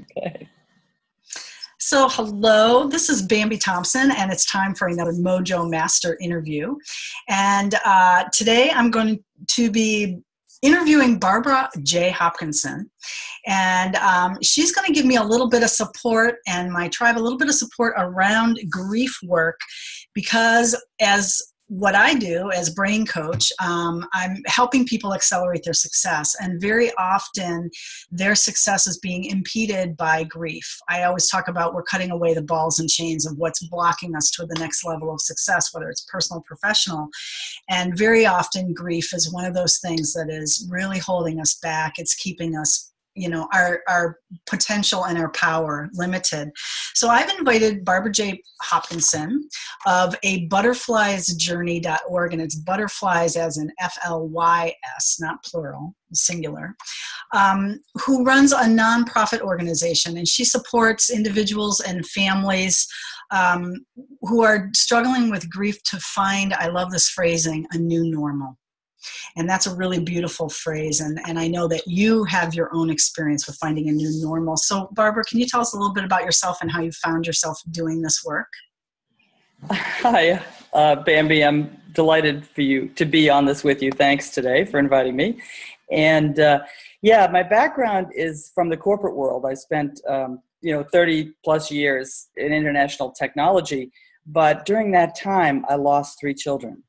Okay. So hello, this is Bambi Thompson, and it's time for another Mojo Master interview. And today I'm going to be interviewing Barbara J. Hopkinson. And she's going to give me a little bit of support and my tribe a little bit of support around grief work, because as what I do as brain coach, I'm helping people accelerate their success, and very often their success is being impeded by grief. I always talk about we're cutting away the balls and chains of what's blocking us to the next level of success, whether it's personal or professional. And very often grief is one of those things that is really holding us back. It's keeping us, our potential and our power limited. So I've invited Barbara J. Hopkinson of a butterfliesjourney.org, and it's butterflies as in FLYS, not plural, singular, who runs a nonprofit organization, and she supports individuals and families who are struggling with grief to find, I love this phrasing, a new normal. And that's a really beautiful phrase. And I know that you have your own experience with finding a new normal. So Barbara, can you tell us a little bit about yourself and how you found yourself doing this work? Hi, Bambi. I'm delighted for you to be on this with you. Thanks today for inviting me. And my background is from the corporate world. I spent 30 plus years in international technology, but during that time I lost 3 children.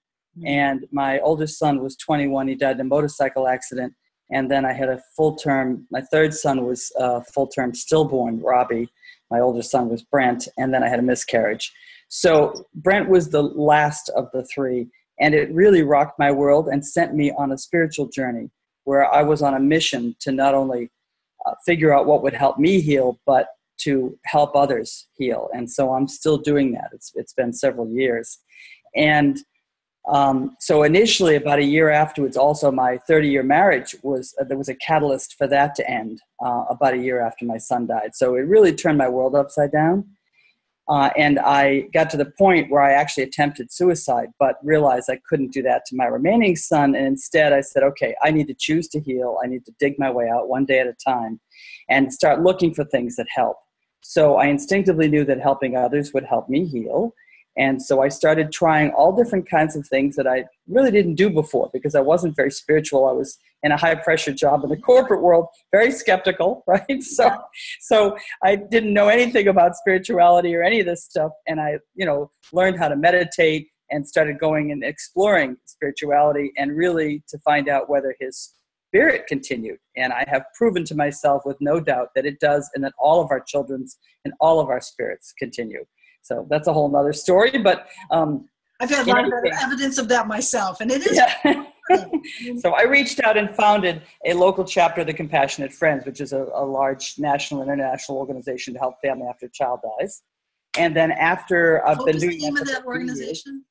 And my oldest son was 21. He died in a motorcycle accident. And then I had a full-term, my third son was full-term stillborn, Robbie. My oldest son was Brent. And then I had a miscarriage. So Brent was the last of the 3. And it really rocked my world and sent me on a spiritual journey where I was on a mission to not only figure out what would help me heal, but to help others heal. And so I'm still doing that. It's been several years. And so initially, about a year afterwards, also my 30-year marriage there was a catalyst for that to end about a year after my son died. So it really turned my world upside down. And I got to the point where I actually attempted suicide, but realized I couldn't do that to my remaining son. And instead I said, okay, I need to choose to heal. I need to dig my way out one day at a time and start looking for things that help. So I instinctively knew that helping others would help me heal. And so I started trying all different kinds of things that I really didn't do before because I wasn't very spiritual. I was in a high-pressure job in the corporate world, very skeptical, right? So I didn't know anything about spirituality or any of this stuff. And I, learned how to meditate and started going and exploring spirituality and really to find out whether his spirit continued. And I have proven to myself with no doubt that it does, and that all of our children's and all of our spirits continue. So that's a whole nother story, but I've had a lot of evidence of that myself, and it is. Yeah. So I reached out and founded a local chapter of the Compassionate Friends, which is a large national and international organization to help family after a child dies. And then after I've been doing that. What was the name of that organization?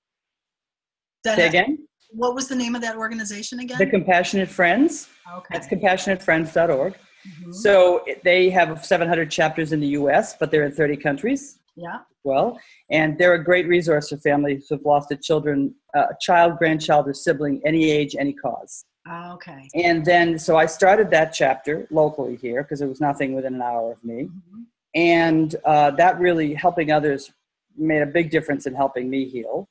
Say again? What was the name of that organization again? The Compassionate Friends. Okay. That's compassionatefriends.org. Mm-hmm. So they have 700 chapters in the U.S., but they're in 30 countries. Yeah. Well, and they're a great resource for families who've lost a child, grandchild, or sibling, any age, any cause. Okay. And then, so I started that chapter locally here because there was nothing within an hour of me. Mm-hmm. And that really, helping others, made a big difference in helping me heal.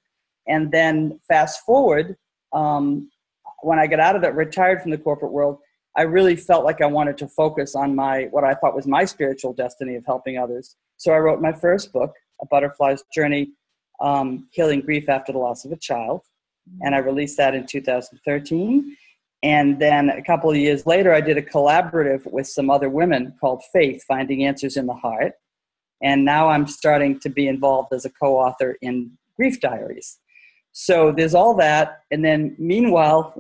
And then fast forward, when I got out of that, retired from the corporate world, I really felt like I wanted to focus on what I thought was my spiritual destiny of helping others. So I wrote my first book, A Butterfly's Journey, Healing Grief After the Loss of a Child. And I released that in 2013. And then a couple of years later, I did a collaborative with some other women called Faith, Finding Answers in the Heart. And now I'm starting to be involved as a co-author in Grief Diaries. So there's all that. And then meanwhile,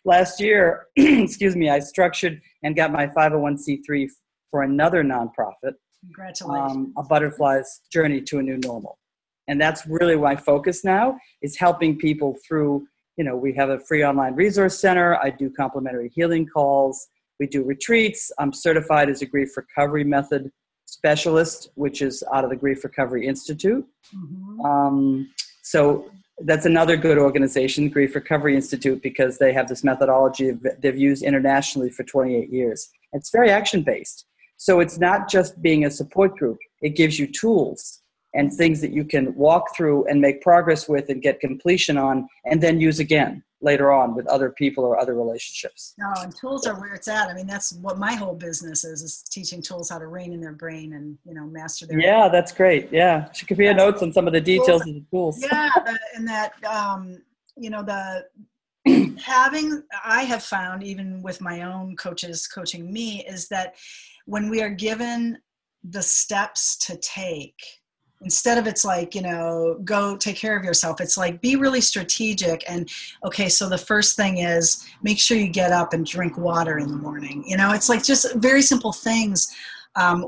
last year, I structured and got my 501c3 for another nonprofit. Congratulations. A Butterfly's Journey to a New Normal. And that's really my focus now, is helping people through, we have a free online resource center. I do complimentary healing calls. We do retreats. I'm certified as a grief recovery method specialist, which is out of the Grief Recovery Institute. Mm-hmm. So that's another good organization, Grief Recovery Institute, because they have this methodology they've used internationally for 28 years. It's very action-based. So it's not just being a support group. It gives you tools and things that you can walk through and make progress with and get completion on, and then use again later on with other people or other relationships. No, and tools are where it's at. I mean, that's what my whole business is teaching tools how to rein in their brain and, master their. Yeah, that's great. Yeah. She compare notes on some of the details of the tools. Yeah. And that, I have found, even with my own coaches coaching me, is that when we are given the steps to take, instead of it's like, go take care of yourself, it's like, be really strategic. And okay, so the first thing is make sure you get up and drink water in the morning. It's like just very simple things.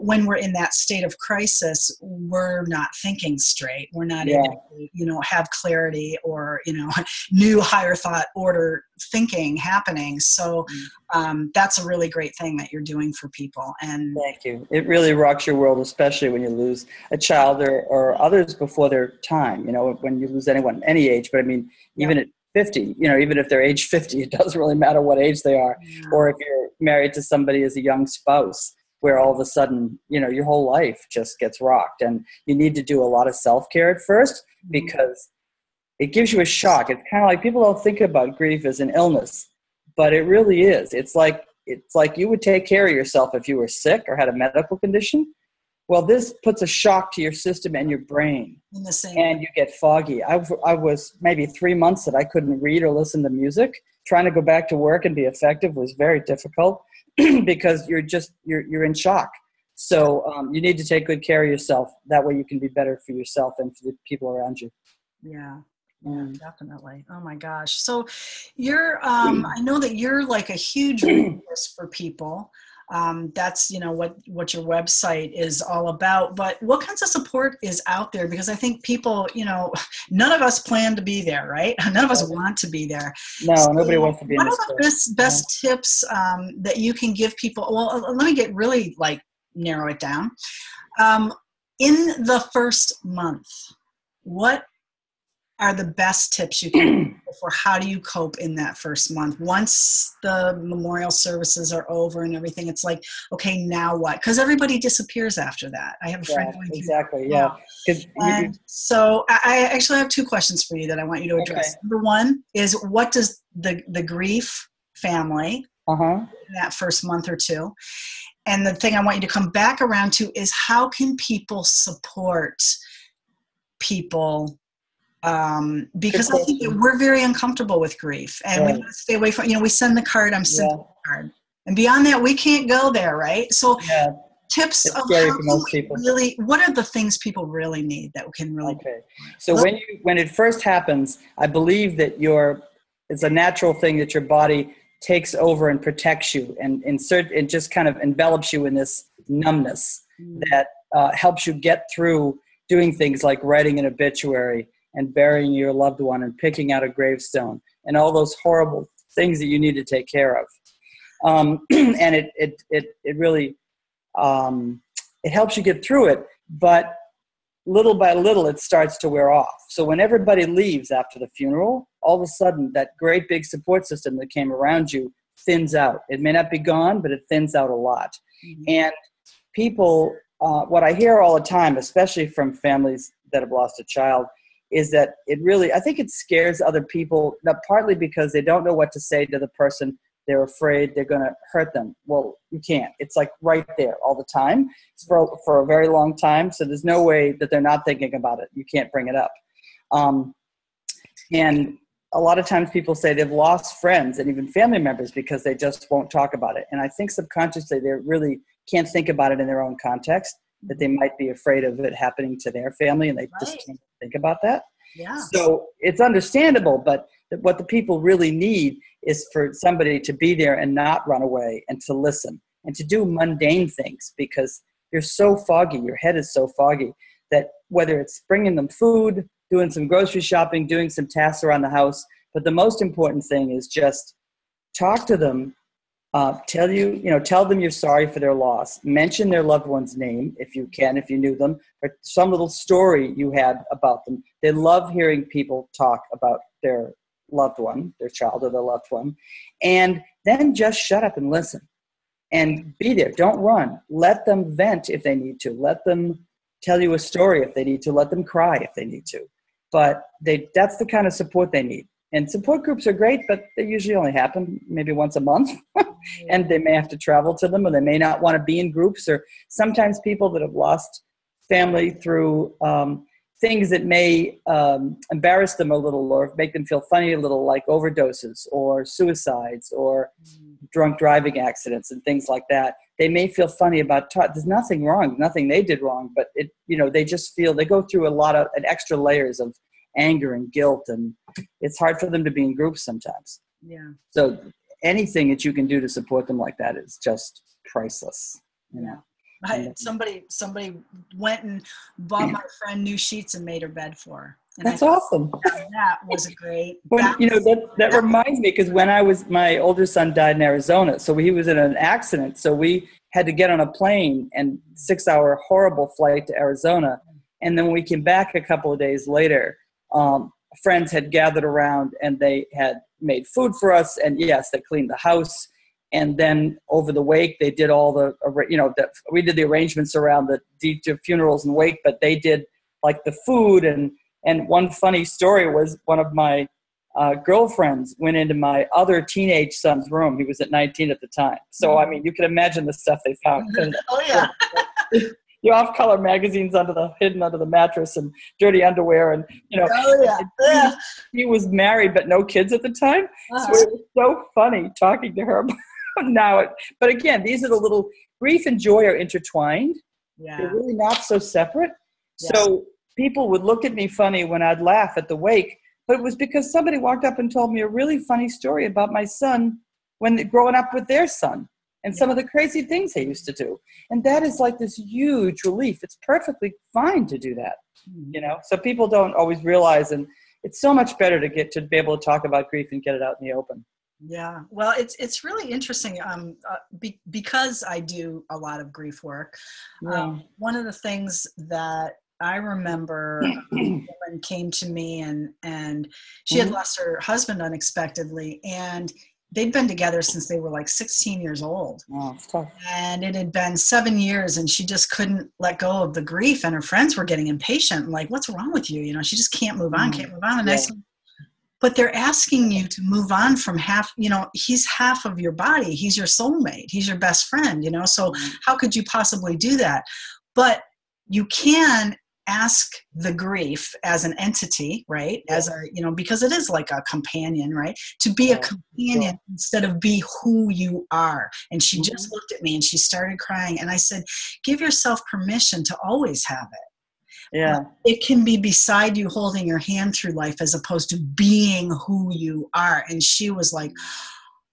When we're in that state of crisis, we're not thinking straight. We're not able to, have clarity or, new higher thought order thinking happening. So that's a really great thing that you're doing for people. And thank you. It really rocks your world, especially when you lose a child or others before their time, when you lose anyone, any age. But I mean, even at 50, even if they're age 50, it doesn't really matter what age they are. Yeah. Or if you're married to somebody as a young spouse, where all of a sudden, your whole life just gets rocked. And you need to do a lot of self-care at first, because it gives you a shock. It's kind of like, people don't think about grief as an illness, but it really is. It's like you would take care of yourself if you were sick or had a medical condition. Well, this puts a shock to your system and your brain, and you get foggy. I was maybe 3 months that I couldn't read or listen to music. Trying to go back to work and be effective was very difficult. Because you're in shock. So you need to take good care of yourself. That way you can be better for yourself and for the people around you. Yeah, definitely. Oh my gosh. So you're, I know that you're like a huge resource for people. That's, what your website is all about, but what kinds of support is out there? Because I think people, none of us plan to be there, right? None of us want to be there. No, so nobody wants to be in this. What are the best tips that you can give people? Well, let me get really narrow it down. In the first month, what are the best tips you can give for how do you cope in that first month? Once the memorial services are over and everything, it's like, okay, now what? Because everybody disappears after that. I have a friend going through exactly, yeah. So I actually have two questions for you that I want you to address. Okay. Number one is, what does the grief family in that first month or two? And the thing I want you to come back around to is, how can people support people? Because I think that we're very uncomfortable with grief, and we want to stay away from, we send the card, I'm sending the card. And beyond that, we can't go there, right? So tips of how really, what are the things people really need that can really do? So when it first happens, I believe that it's a natural thing that your body takes over and protects you and just kind of envelops you in this numbness that helps you get through doing things like writing an obituary and burying your loved one and picking out a gravestone and all those horrible things that you need to take care of. And it really, it helps you get through it, but little by little it starts to wear off. So when everybody leaves after the funeral, all of a sudden that great big support system that came around you thins out. It may not be gone, but it thins out a lot. And people, what I hear all the time, especially from families that have lost a child, is that I think it scares other people, partly because they don't know what to say to the person. They're afraid they're going to hurt them. Well, you can't. It's like right there all the time. It's for a very long time. So there's no way that they're not thinking about it. You can't bring it up. And a lot of times people say they've lost friends and even family members because they just won't talk about it. And I think subconsciously they really can't think about it in their own context, that they might be afraid of it happening to their family, and they just can't think about that. Yeah. So it's understandable, but what the people really need is for somebody to be there and not run away, and to listen and to do mundane things, because you're so foggy, your head is so foggy, that whether it's bringing them food, doing some grocery shopping, doing some tasks around the house, but the most important thing is just talk to them. Tell them you're sorry for their loss. Mention their loved one's name if you can, if you knew them, or some little story you had about them. They love hearing people talk about their loved one, their child or their loved one. And then just shut up and listen. and be there. Don't run. Let them vent if they need to. Let them tell you a story if they need to. Let them cry if they need to. But that's the kind of support they need. And support groups are great, but they usually only happen maybe once a month. And they may have to travel to them, or they may not want to be in groups. Or sometimes people that have lost family through things that may embarrass them a little or make them feel funny a little, like overdoses or suicides or drunk driving accidents and things like that. They may feel funny about there's nothing wrong, nothing they did wrong, but they just feel they go through a lot of extra layers of anger and guilt, and it's hard for them to be in groups sometimes. Yeah. So anything that you can do to support them like that is just priceless. Yeah. Somebody went and bought my friend new sheets and made her bed for her. And that's awesome. That was a great. That reminds me, because when my older son died in Arizona, so he was in an accident. So we had to get on a plane and 6-hour horrible flight to Arizona. And then when we came back a couple of days later, friends had gathered around and they had made food for us. And yes, they cleaned the house. And then over the wake, they did all we did the arrangements around the funerals and wake, but they did like the food. And one funny story was one of my girlfriends went into my other teenage son's room. He was at 19 at the time. So, I mean, you can imagine the stuff they found. Oh, yeah. The off-color magazines hidden under the mattress, and dirty underwear, and Oh, yeah. He was married but no kids at the time. Uh-huh. So it was so funny talking to her now. But again, these are the little grief and joy are intertwined. Yeah. They're really not so separate. Yeah. So people would look at me funny when I'd laugh at the wake, but it was because somebody walked up and told me a really funny story about my son growing up with their son. And some of the crazy things they used to do. And that is like this huge relief. It's perfectly fine to do that, So people don't always realize, and it's so much better to be able to talk about grief and get it out in the open. Yeah, well, it's really interesting because I do a lot of grief work. One of the things that I remember a woman came to me and she had lost her husband unexpectedly, and they'd been together since they were like 16 years old. Oh, it's tough. And it had been 7 years, and she just couldn't let go of the grief, and her friends were getting impatient, like, what's wrong with you? She just can't move on, can't move on. And I said, but they're asking you to move on from half, he's half of your body. He's your soulmate. He's your best friend, so how could you possibly do that? But you can ask the grief as an entity, right? As a, because it is like a companion, right? To be a companion instead of be who you are. And she just looked at me and she started crying. And I said, give yourself permission to always have it. Yeah. It can be beside you holding your hand through life as opposed to being who you are. And she was like,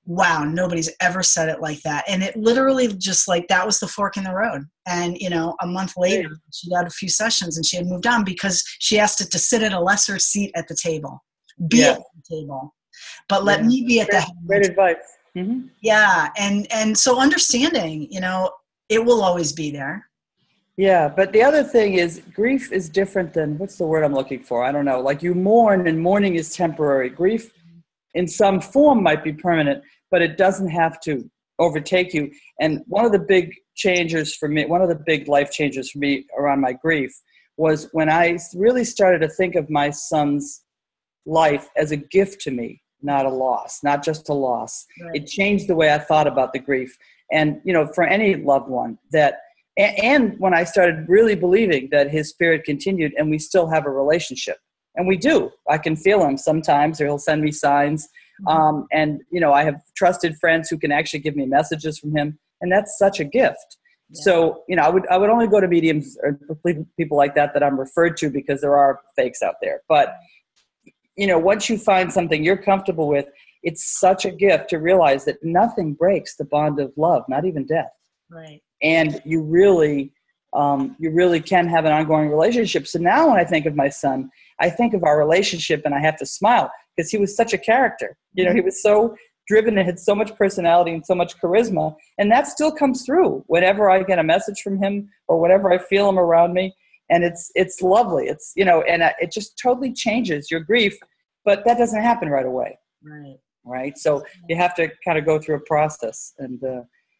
wow, nobody's ever said it like that. And it literally just like, that was the fork in the road. And, a month later, she had a few sessions and she had moved on because she asked it to sit at a lesser seat at the table, be at the table, but let me be at the head. Great advice. Mm-hmm. Yeah. And so understanding, it will always be there. Yeah. But the other thing is grief is different than, what's the word I'm looking for? I don't know. Like you mourn, and mourning is temporary. Grief in some form might be permanent, but it doesn't have to overtake you. And one of the big changers for me, one of the big life changers for me around my grief was when I really started to think of my son's life as a gift to me, not a loss, not just a loss. Right. It changed the way I thought about the grief. And, for any loved one and when I started really believing that his spirit continued and we still have a relationship. And we do. I can feel him sometimes, or he'll send me signs. And, I have trusted friends who can actually give me messages from him. And that's such a gift. Yeah. So, I would only go to mediums or people like that I'm referred to, because there are fakes out there. But, once you find something you're comfortable with, it's such a gift to realize that nothing breaks the bond of love, not even death. Right. And you really can have an ongoing relationship. So now when I think of my son, I think of our relationship and I have to smile, because he was such a character. He was so driven and had so much personality and so much charisma. And that still comes through whenever I get a message from him or whenever I feel him around me. And it's lovely. It's, and it just totally changes your grief, but that doesn't happen right away. Right. Right. So you have to kind of go through a process. And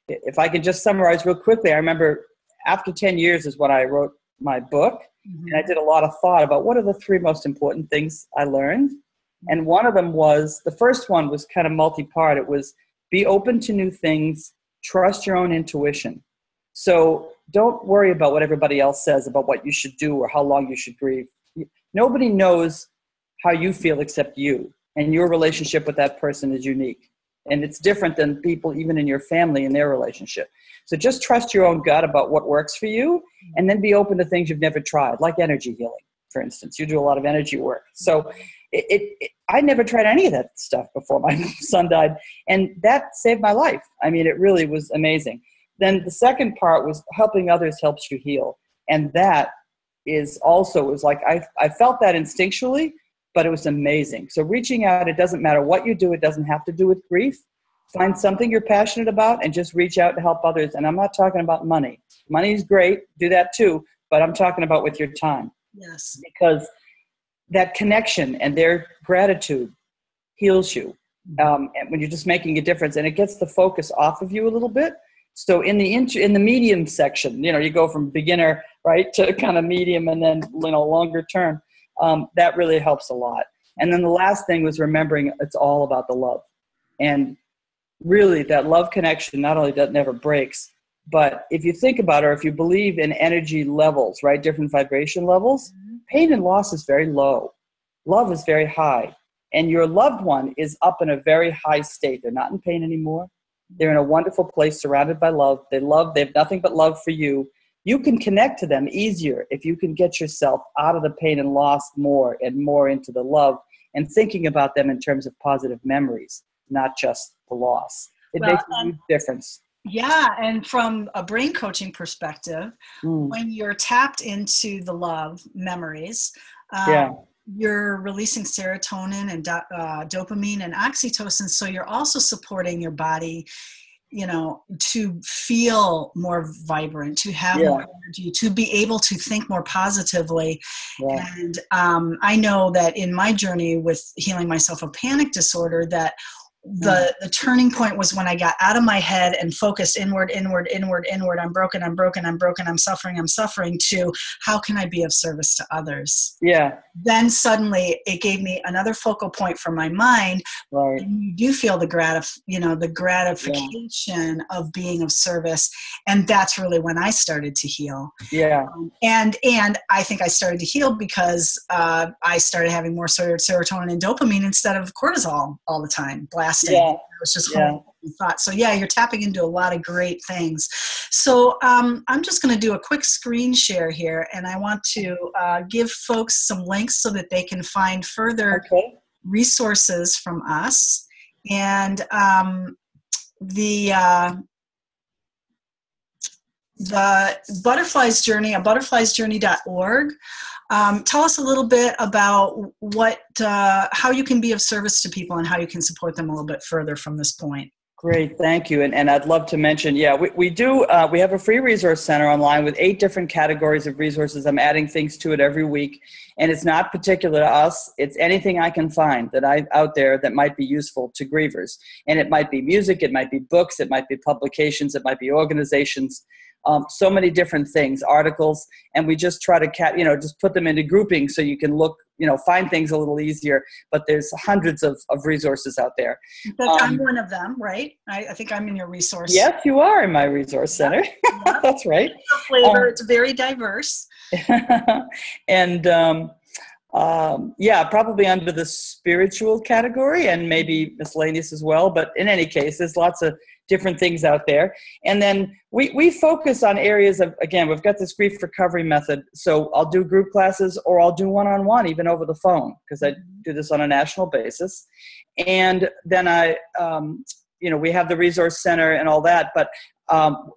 if I could just summarize real quickly, I remember after 10 years is when I wrote my book. And I did a lot of thought about what are the 3 most important things I learned. And one of them was, the first one was kind of multi-part. It was be open to new things, trust your own intuition. So don't worry about what everybody else says about what you should do or how long you should grieve. Nobody knows how you feel except you. And your relationship with that person is unique. And it's different than people even in your family and their relationship. So just trust your own gut about what works for you, and then be open to things you've never tried, like energy healing, for instance. You do a lot of energy work. So I never tried any of that stuff before my son died, and that saved my life. I mean, it really was amazing. Then the second part was helping others helps you heal. And that is also, it was like I felt that instinctually, but it was amazing. So reaching out, it doesn't matter what you do. It doesn't have to do with grief. Find something you're passionate about and just reach out to help others. And I'm not talking about money. Money is great. Do that too. But I'm talking about with your time. Yes. Because that connection and their gratitude heals you. And when you're just making a difference, and it gets the focus off of you a little bit. So in the medium section, you go from beginner, right, to kind of medium, and then, longer term. That really helps a lot. And then the last thing was remembering it's all about the love. And really, that love connection, not only that never breaks, but if you think about it, or if you believe in energy levels, right, different vibration levels, pain and loss is very low. Love is very high. And your loved one is up in a very high state. They're not in pain anymore. They're in a wonderful place surrounded by love. They have nothing but love for you. You can connect to them easier if you can get yourself out of the pain and loss more and more into the love and thinking about them in terms of positive memories, not just the loss. It makes a huge difference. Yeah, and from a brain coaching perspective, when you're tapped into the love memories, you're releasing serotonin and dopamine and oxytocin. So you're also supporting your body, to feel more vibrant, to have more energy, to be able to think more positively. Yeah. And I know that in my journey with healing myself of panic disorder, that the turning point was when I got out of my head and focused inward. I'm broken, I'm suffering, to how can I be of service to others? Yeah. Then suddenly it gave me another focal point for my mind. Right. And you do feel the gratification of being of service. And that's really when I started to heal. Yeah. And I think I started to heal because I started having more serotonin and dopamine instead of cortisol all the time, blasting. Yeah. It was just thought. So you're tapping into a lot of great things. So I'm just going to do a quick screen share here, and I want to give folks some links so that they can find further resources from us. And the Butterflies Journey, butterfliesjourney.org. Tell us a little bit about how you can be of service to people and how you can support them a little bit further from this point. Great, thank you. And I'd love to mention, we have a free resource center online with 8 different categories of resources. I'm adding things to it every week. And it's not particular to us. It's anything I can find out there that might be useful to grievers. And it might be music, it might be books, it might be publications, it might be organizations. So many different things, articles, and we just try to just put them into groupings so you can look, find things a little easier. But there's hundreds of resources out there. I'm one of them, right? I think I'm in your resource. Yes, you are in my resource center. Yep. That's right. The flavor, it's very diverse. And probably under the spiritual category and maybe miscellaneous as well. But in any case, there's lots of different things out there. And then we focus on areas of, again, we've got this grief recovery method. So I'll do group classes or I'll do one-on-one, even over the phone, because I do this on a national basis. And then we have the resource center and all that. But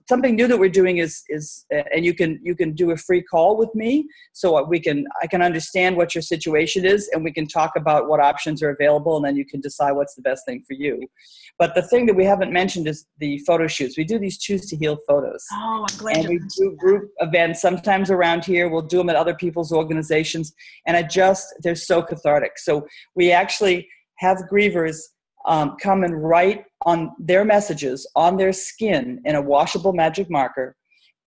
something new that we're doing is and you can do a free call with me, so I can understand what your situation is, and we can talk about what options are available, and then you can decide what's the best thing for you. But the thing that we haven't mentioned is the photo shoots. We do these Choose to Heal photos. Oh, I'm glad. And we do group events sometimes around here. We'll do them at other people's organizations, and they're so cathartic. So we actually have grievers come and write on their messages on their skin in a washable magic marker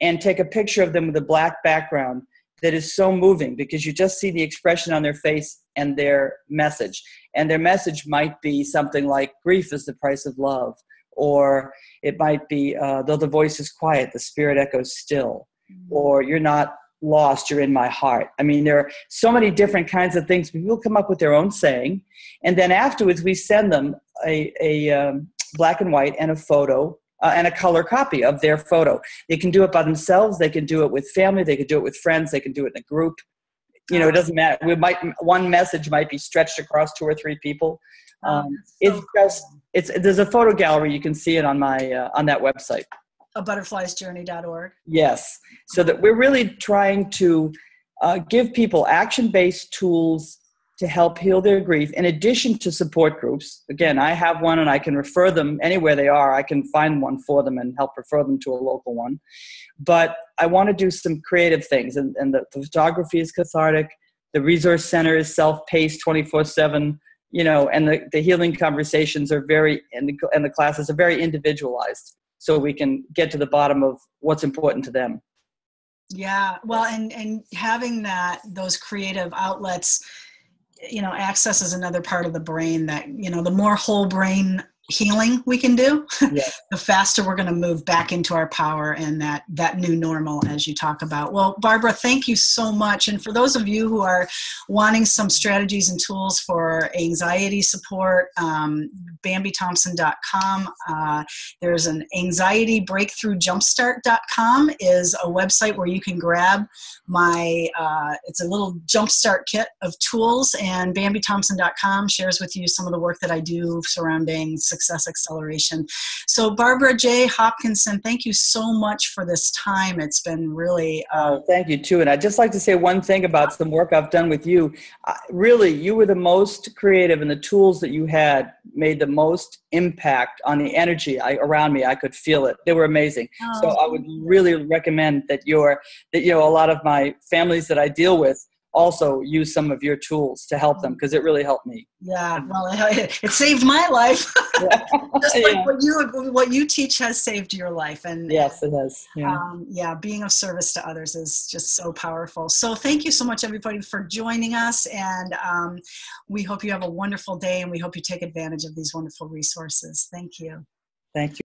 and take a picture of them with a black background that is so moving because you just see the expression on their face and their message. And their message might be something like, grief is the price of love. Or it might be, though the voice is quiet, the spirit echoes still. Or you're not lost, you're in my heart. I mean, there are so many different kinds of things. People come up with their own saying. And then afterwards, we send them a black and white and a photo and a color copy of their photo. They can do it by themselves. They can do it with family. They can do it with friends. They can do it in a group. You know, it doesn't matter. One message might be stretched across 2 or 3 people. There's a photo gallery. You can see it on on that website. butterfliesjourney.org. Yes. So that we're really trying to give people action-based tools to help heal their grief, in addition to support groups. Again, I have one and I can refer them anywhere they are. I can find one for them and help refer them to a local one. But I want to do some creative things. And the photography is cathartic. The resource center is self-paced 24/7, you know, and the healing conversations are and the classes are very individualized. So we can get to the bottom of what's important to them. Yeah, well, and having those creative outlets, you know, accesses another part of the brain that, you know, the more whole brain healing we can do, Yes. the faster we're going to move back into our power and that new normal, as you talk about. Well, Barbara, thank you so much. And for those of you who are wanting some strategies and tools for anxiety support, BambiThompson.com. There's an anxietybreakthroughjumpstart.com is a website where you can grab it's a little jumpstart kit of tools, and BambiThompson.com shares with you some of the work that I do surrounding success acceleration. So Barbara J. Hopkinson, thank you so much for this time. It's been really... thank you too. And I'd just like to say one thing about some work I've done with you. Really, you were the most creative, and the tools that you had made the most impact on the energy around me. I could feel it. They were amazing. So I would really recommend that a lot of my families that I deal with also use some of your tools to help them, because it really helped me. Yeah, well, it saved my life. Yeah. Just like what you teach has saved your life. And yes, it has. Yeah, being of service to others is just so powerful. So thank you so much, everybody, for joining us. And we hope you have a wonderful day, and we hope you take advantage of these wonderful resources. Thank you. Thank you.